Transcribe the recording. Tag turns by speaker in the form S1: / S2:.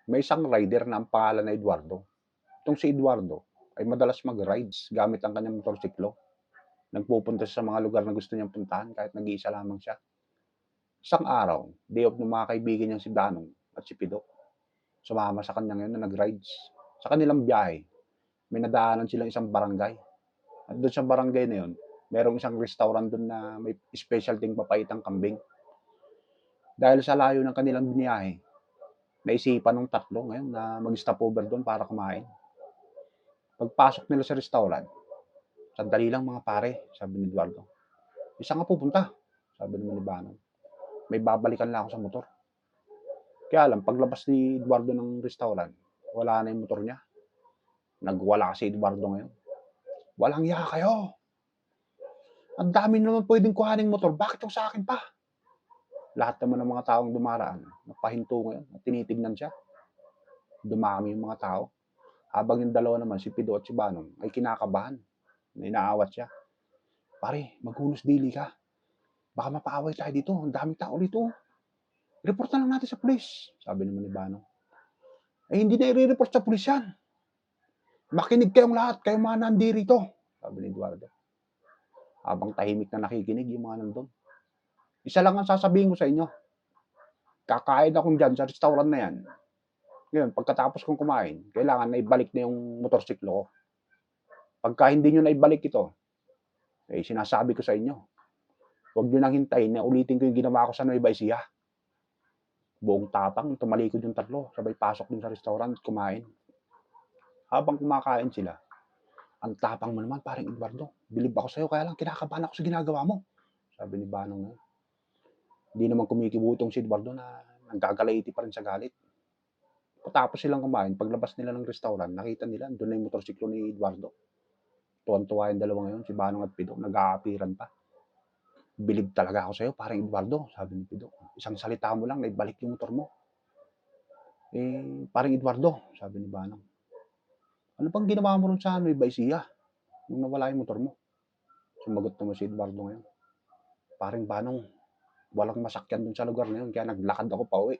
S1: May isang rider na ang pangalan ay Eduardo. Itong si Eduardo ay madalas mag-rides gamit ang kanyang motorsiklo. Nagpupunta siya sa mga lugar na gusto niyang puntahan kahit nag-iisa lamang siya. Isang araw, day off ng mga kaibigan niyang si Banong at si Pido. Sumama sa kanya ngayon na nag-rides. Sa kanilang biyahe, may nadaanan silang isang barangay. At doon sa barangay na yun, merong isang restaurant doon na may specialting papaitang kambing. Dahil sa layo ng kanilang biniyahe, naisipan ng tatlo ngayon na mag-stop over doon para kumain. Pagpasok nila sa restaurant, "Sandali lang mga pare," sabi ni Eduardo. "Isa nga pupunta," sabi naman ni Banong. "May babalikan lang ako sa motor." Kaya lang, paglabas ni Eduardo ng restaurant, wala na yung motor niya. Nagwala si Eduardo ngayon. "Walang iya kayo! Ang dami naman pwedeng kuhaning motor, bakit yung sa akin pa?" Lahat naman ng mga taong dumaraan, napahinto ngayon at tinitignan siya. Dumami yung mga tao. Habang yung dalawa naman, si Pido at si Banong, ay kinakabahan. Inaawat siya. "Pare, maghunos dili ka. Baka mapaaway tayo dito. Ang daming tao dito. Report na lang natin sa pulis," sabi naman ni Banong. "Eh, hindi na i-report sa pulis yan. Makinig kayong lahat, kayong mga nandirito," sabi ni Eduardo. Habang tahimik na nakikinig yung mga nandun. "Isa lang ang sasabihin ko sa inyo. Kakain akong dyan sa restaurant na yan. Ngayon, pagkatapos kong kumain, kailangan na ibalik na yung motorsiklo ko. Pagka hindi nyo na ibalik ito, eh sinasabi ko sa inyo, huwag nyo nang hintayin na ulitin ko yung ginawa ko sa Nueva Ecija." Buong tapang, tumalikod yung tatlo, sabay pasok din sa restaurant, kumain. Habang kumakain sila, "Ang tapang mo naman, paring Eduardo. Bilib ako sa'yo, kaya lang kinakabahan ako sa ginagawa mo," sabi ni Banong. Hindi naman kumikibutong si Eduardo na nanggagalaiti pa rin sa galit. Patapos silang kumain, paglabas nila ng restaurant, nakita nila, andun na yung motorsiklo ni Eduardo. Tuwan-tuwa yung dalawa ngayon, si Banong at Pido, nag-aapiran pa. "Bilib talaga ako sa'yo, paring Eduardo," sabi ni Pido. "Isang salita mo lang, naibalik yung motor mo." "Eh, paring Eduardo," sabi ni Banong, "ano bang ginawa mo ron sa Nueva Ecija nung nawala yung motor mo?" Sumagot naman si Eduardo ngayon, "Paring Banong, walang masakyan dun sa lugar na yun, kaya naglakad ako pauwi."